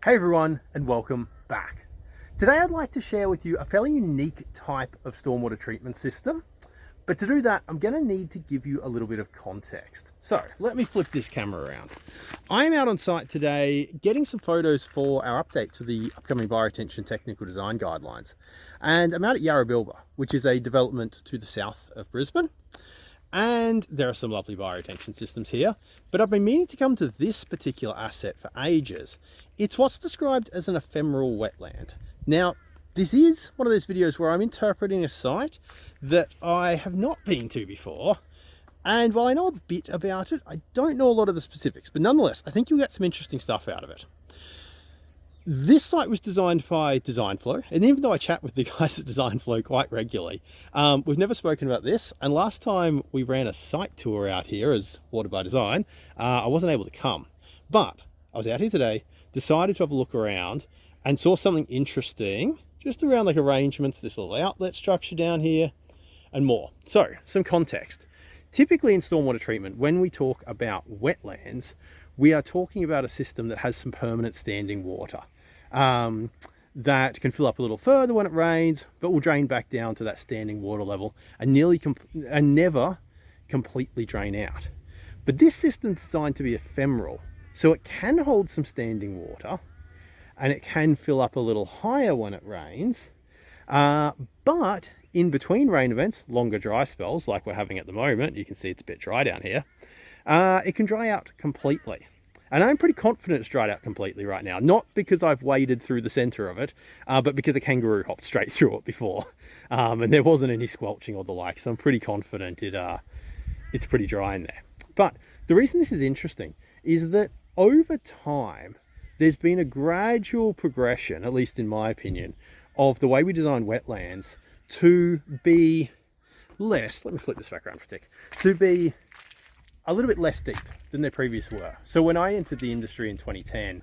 Hey everyone, and welcome back. Today I'd like to share with you a fairly unique type of stormwater treatment system. But to do that, I'm going to need to give you a little bit of context. So let me flip this camera around. I'm out on site today getting some photos for our update to the upcoming bioretention technical design guidelines. And I'm out at Yarrabilba, which is a development to the south of Brisbane. And there are some lovely bioretention systems here, but I've been meaning to come to this particular asset for ages. It's what's described as an ephemeral wetland. Now, this is one of those videos where I'm interpreting a site that I have not been to before. And while I know a bit about it, I don't know a lot of the specifics, but nonetheless, I think you'll get some interesting stuff out of it. This site was designed by Designflow, and even though I chat with the guys at Designflow quite regularly, we've never spoken about this. And last time we ran a site tour out here as Water by Design, I wasn't able to come. But I was out here today, decided to have a look around, and saw something interesting just around like arrangements, this little outlet structure down here, and more. So, some context. Typically in stormwater treatment, when we talk about wetlands, we are talking about a system that has some permanent standing water that can fill up a little further when it rains, but will drain back down to that standing water level and never completely drain out. But this system is designed to be ephemeral, so it can hold some standing water and it can fill up a little higher when it rains, but in between rain events, longer dry spells like we're having at the moment, you can see it's a bit dry down here, it can dry out completely. And I'm pretty confident it's dried out completely right now. Not because I've waded through the center of it, but because a kangaroo hopped straight through it before. And there wasn't any squelching or the like, so I'm pretty confident it's pretty dry in there. But the reason this is interesting is that over time, there's been a gradual progression, at least in my opinion, of the way we design wetlands to be less, let me flip this back around for a tick, to be a little bit less deep than they previously were. So when I entered the industry in 2010,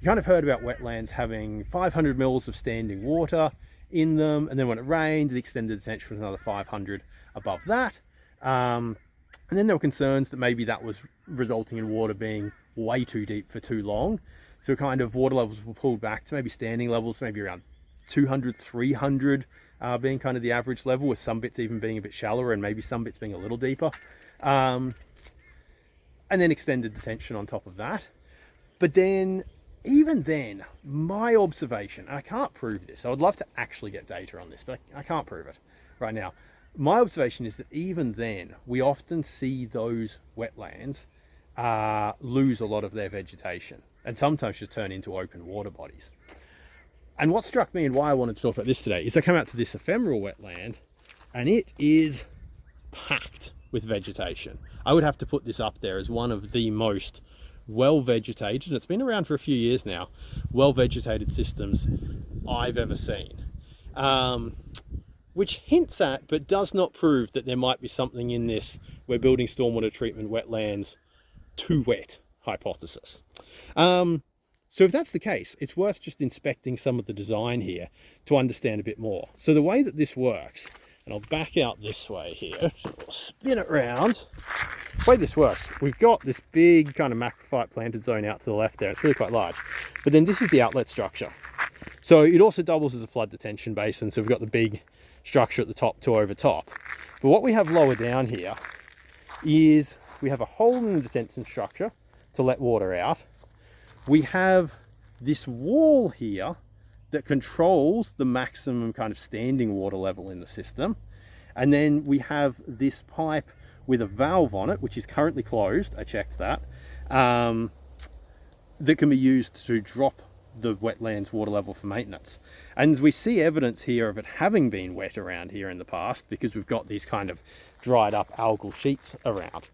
you kind of heard about wetlands having 500 mils of standing water in them, and then when it rained, it extended the tank for another 500 above that. And then there were concerns that maybe that was resulting in water being way too deep for too long. So kind of water levels were pulled back to maybe standing levels, maybe around 200, 300 being kind of the average level, with some bits even being a bit shallower and maybe some bits being a little deeper. And then extended the tension on top of that. But then, even then, my observation, and I can't prove this, I would love to actually get data on this, but I can't prove it right now. My observation is that even then, we often see those wetlands lose a lot of their vegetation and sometimes just turn into open water bodies. And what struck me and why I wanted to talk about this today is I come out to this ephemeral wetland and it is packed with vegetation. I would have to put this up there as one of the most well-vegetated, and it's been around for a few years now, well-vegetated systems I've ever seen. Which hints at, but does not prove, that there might be something in this "we're building stormwater treatment wetlands too wet" hypothesis. So if that's the case, it's worth just inspecting some of the design here to understand a bit more. So the way that this works, and I'll back out this way here, so I'll spin it around. The way this works, we've got this big kind of macrophyte planted zone out to the left there. It's really quite large. But then this is the outlet structure. So it also doubles as a flood detention basin. So we've got the big structure at the top to over top. But what we have lower down here is we have a hole in the detention structure to let water out. We have this wall here that controls the maximum kind of standing water level in the system. And then we have this pipe with a valve on it, which is currently closed, I checked that, that can be used to drop the wetlands water level for maintenance. And we see evidence here of it having been wet around here in the past because we've got these kind of dried up algal sheets around.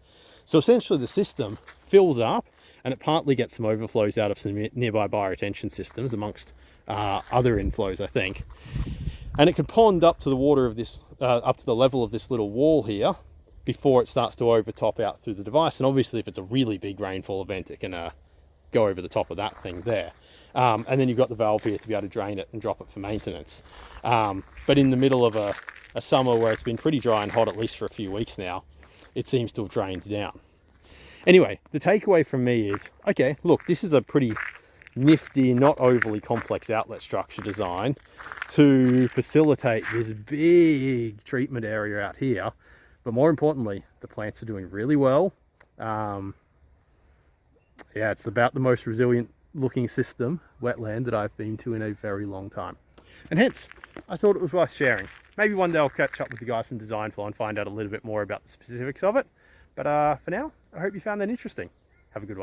So essentially the system fills up and it partly gets some overflows out of some nearby bioretention systems amongst other inflows, I think. And it can pond up to the water of this, up to the level of this little wall here before it starts to overtop out through the device. And obviously if it's a really big rainfall event, it can go over the top of that thing there. And then you've got the valve here to be able to drain it and drop it for maintenance. But in the middle of a summer where it's been pretty dry and hot, at least for a few weeks now, it seems to have drained down. Anyway, the takeaway from me is, okay, look, this is a pretty nifty, not overly complex outlet structure design to facilitate this big treatment area out here. But more importantly, the plants are doing really well. Yeah, it's about the most resilient looking system, wetland, that I've been to in a very long time. And hence, I thought it was worth sharing. Maybe one day I'll catch up with the guys from Design Flow and find out a little bit more about the specifics of it. But for now, I hope you found that interesting. Have a good one.